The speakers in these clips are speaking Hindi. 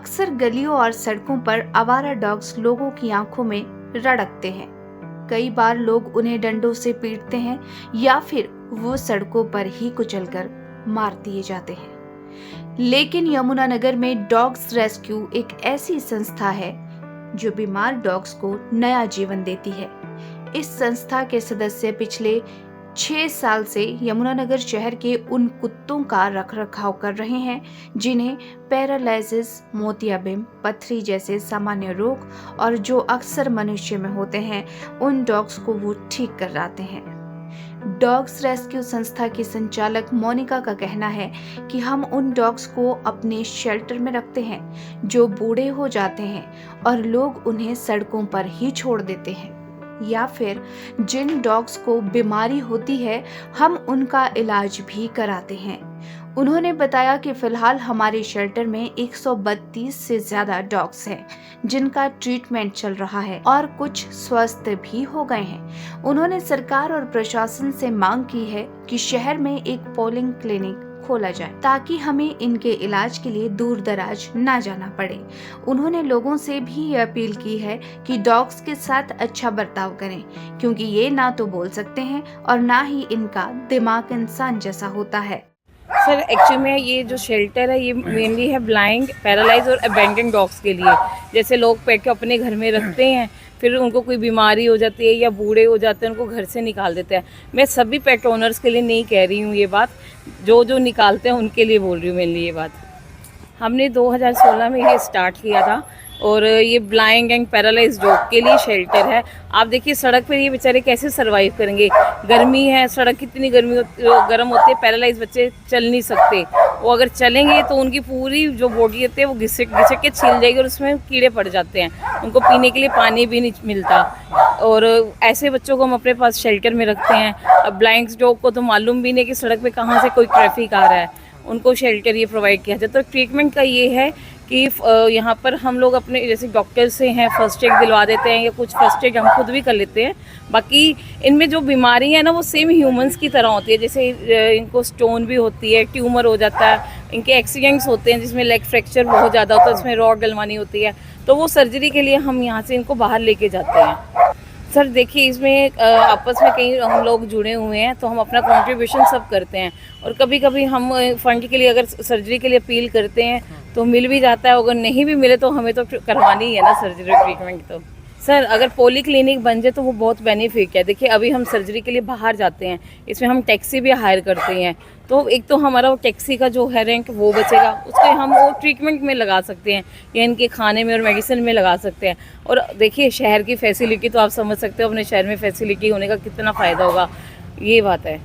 अक्सर गलियों और सड़कों पर आवारा डॉग्स लोगों की आंखों में रड़कते हैं। कई बार लोग उन्हें डंडों से पीटते हैं या फिर वो सड़कों पर ही कुचलकर मार दिए जाते हैं। लेकिन यमुनानगर में डॉग्स रेस्क्यू एक ऐसी संस्था है जो बीमार डॉग्स को नया जीवन देती है। इस संस्था के सदस्य पिछले 6 साल से यमुनानगर शहर के उन कुत्तों का रखरखाव कर रहे हैं जिन्हें पैरालिसिस, मोतियाबिंद, पथरी जैसे सामान्य रोग और जो अक्सर मनुष्य में होते हैं, उन डॉग्स को वो ठीक कराते हैं। डॉग्स रेस्क्यू संस्था की संचालक मोनिका का कहना है कि हम उन डॉग्स को अपने शेल्टर में रखते हैं जो बूढ़े हो जाते हैं और लोग उन्हें सड़कों पर ही छोड़ देते हैं, या फिर जिन डॉग्स को बीमारी होती है हम उनका इलाज भी कराते हैं। उन्होंने बताया कि फिलहाल हमारे शेल्टर में 132 से ज्यादा डॉग्स हैं जिनका ट्रीटमेंट चल रहा है और कुछ स्वस्थ भी हो गए हैं। उन्होंने सरकार और प्रशासन से मांग की है कि शहर में एक पोलिंग क्लिनिक खोला जाए ताकि हमें इनके इलाज के लिए दूर दराज ना जाना पड़े। उन्होंने लोगों से भी ये अपील की है कि डॉग्स के साथ अच्छा बर्ताव करें क्योंकि ये ना तो बोल सकते हैं और ना ही इनका दिमाग इंसान जैसा होता है। सर एक्चुअली में ये जो शेल्टर है ये मेनली है ब्लाइंड, पैरालाइज और अबेंडन डॉग्स के लिए। जैसे लोग पेट को अपने घर में रखते हैं, फिर उनको कोई बीमारी हो जाती है या बूढ़े हो जाते हैं, उनको घर से निकाल देते हैं। मैं सभी पेट ओनर्स के लिए नहीं कह रही हूँ ये बात, जो निकालते हैं उनके लिए बोल रही हूँ मेनली ये बात। हमने 2016 में ये स्टार्ट किया था और ये ब्लाइंड एंड पैरालाइज डॉग के लिए शेल्टर है। आप देखिए सड़क पर ये बेचारे कैसे सरवाइव करेंगे, गर्मी है, सड़क कितनी गर्म होती है, पैरालाइज बच्चे चल नहीं सकते। वो अगर चलेंगे तो उनकी पूरी जो बॉडी होती है वो घिसक के छिल जाएगी और उसमें कीड़े पड़ जाते हैं, उनको पीने के लिए पानी भी नहीं मिलता। और ऐसे बच्चों को हम अपने पास शेल्टर में रखते हैं। अब ब्लाइंड डॉग को तो मालूम भी नहीं कि सड़क पे कहाँ से कोई ट्रैफिक आ रहा है, उनको शेल्टर ये प्रोवाइड किया जाता है। तो ट्रीटमेंट का ये है कि यहाँ पर हम लोग अपने जैसे डॉक्टर से हैं फर्स्ट एड दिलवा देते हैं या कुछ फर्स्ट एड हम खुद भी कर लेते हैं। बाकी इनमें जो बीमारी है ना वो सेम ह्यूमंस की तरह होती है। जैसे इनको स्टोन भी होती है, ट्यूमर हो जाता है, इनके एक्सीडेंट्स होते हैं जिसमें लेग फ्रैक्चर बहुत ज़्यादा होता है, उसमें रॉड डलवानी होती है, तो वो सर्जरी के लिए हम यहाँ से इनको बाहर लेके जाते हैं। सर देखिए इसमें आपस में कई हम लोग जुड़े हुए हैं तो हम अपना कंट्रीब्यूशन सब करते हैं और कभी कभी हम फंड के लिए अगर सर्जरी के लिए अपील करते हैं तो मिल भी जाता है, अगर नहीं भी मिले तो हमें तो करवानी ही है ना सर्जरी ट्रीटमेंट। तो सर अगर पोली क्लिनिक बन जाए तो वो बहुत बेनिफिट है। देखिए अभी हम सर्जरी के लिए बाहर जाते हैं, इसमें हम टैक्सी भी हायर करते हैं, तो एक तो हमारा वो टैक्सी का जो है रेंट वो बचेगा, उसके हम वो ट्रीटमेंट में लगा सकते हैं या इनके खाने में और मेडिसिन में लगा सकते हैं। और देखिए शहर की फैसिलिटी तो आप समझ सकते हो, अपने शहर में फैसिलिटी होने का कितना फ़ायदा होगा, ये बात है।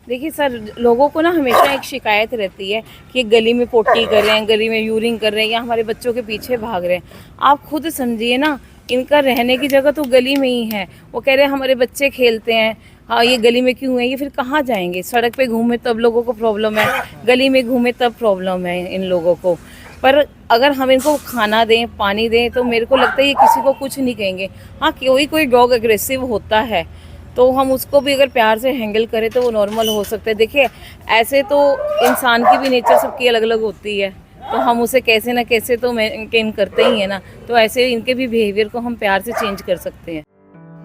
देखिए सर लोगों को ना हमेशा एक शिकायत रहती है कि गली में पोटी कर रहे हैं, गली में यूरिन कर रहे हैं या हमारे बच्चों के पीछे भाग रहे हैं। आप खुद समझिए ना, इनका रहने की जगह तो गली में ही है। वो कह रहे हैं हमारे बच्चे खेलते हैं, हाँ ये गली में क्यों है, ये फिर कहाँ जाएंगे? सड़क पे घूमे तब लोगों को प्रॉब्लम है, गली में घूमे तब प्रॉब्लम है इन लोगों को। पर अगर हम इनको खाना दें, पानी दें तो मेरे को लगता है ये किसी को कुछ नहीं कहेंगे। हाँ कोई डॉग एग्रेसिव होता है तो हम उसको भी अगर प्यार से हैंडल करें तो वो नॉर्मल हो सकते हैं। देखिए ऐसे तो इंसान की भी नेचर सबकी अलग अलग होती है, तो हम उसे कैसे ना कैसे तो मेंटेन करते ही है ना, तो ऐसे इनके भी बिहेवियर को हम प्यार से चेंज कर सकते हैं।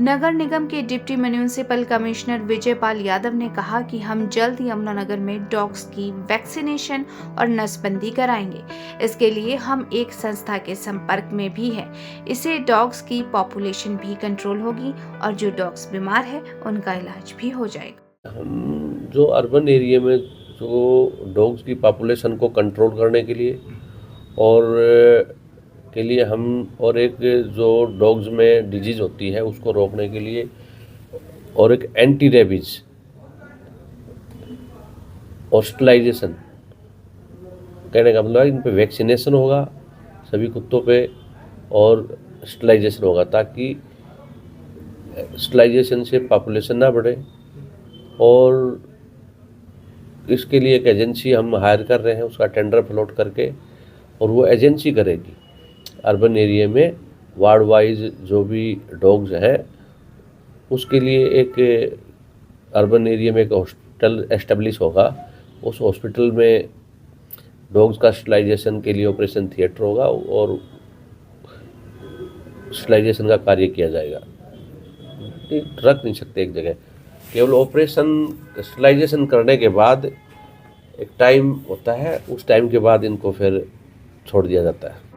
नगर निगम के deputy municipal commissioner Vijay Pal Yadav ने कहा कि हम जल्द यमुनानगर में डॉग्स की वैक्सीनेशन और नसबंदी कराएंगे। इसके लिए हम एक संस्था के संपर्क में भी हैं। इससे डॉग्स की पॉपुलेशन भी कंट्रोल होगी और जो डॉग्स बीमार है उनका इलाज भी हो जाएगा। हम जो अर्बन एरिया में जो डॉग्स की पॉपुलेशन को कंट्रोल करने के लिए और के लिए हम और एक जो डॉग्स में डिजीज़ होती है उसको रोकने के लिए और एक एंटी रेबीज हॉस्पिटलाइजेशन, कहने का मतलब इन पे वैक्सीनेशन होगा सभी कुत्तों पे और हॉस्पिटलाइजेशन होगा ताकि हॉस्पिटलाइजेशन से पॉपुलेशन ना बढ़े। और इसके लिए एक एजेंसी हम हायर कर रहे हैं, उसका टेंडर फ्लोट करके, और वो एजेंसी करेगी अर्बन एरिया में वार्ड वाइज जो भी डॉग्स हैं उसके लिए एक अर्बन एरिया में एक हॉस्पिटल एस्टेब्लिश होगा। उस हॉस्पिटल में डॉग्स का स्टरलाइजेशन के लिए ऑपरेशन थिएटर होगा और स्टरलाइजेशन का कार्य किया जाएगा। रख नहीं सकते एक जगह, केवल ऑपरेशन स्टरलाइजेशन करने के बाद एक टाइम होता है, उस टाइम के बाद इनको फिर छोड़ दिया जाता है।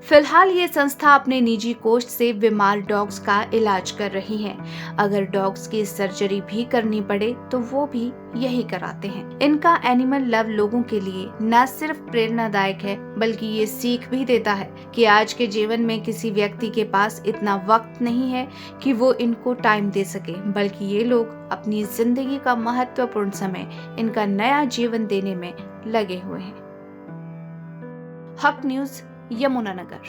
फिलहाल ये संस्था अपने निजी कोष से बीमार डॉग्स का इलाज कर रही है। अगर डॉग्स की सर्जरी भी करनी पड़े तो वो भी यही कराते हैं। इनका एनिमल लव लोगों के लिए न सिर्फ प्रेरणादायक है बल्कि ये सीख भी देता है कि आज के जीवन में किसी व्यक्ति के पास इतना वक्त नहीं है कि वो इनको टाइम दे सके, बल्कि ये लोग अपनी जिंदगी का महत्वपूर्ण समय इनका नया जीवन देने में लगे हुए हैं। हक न्यूज, यमुनानगर।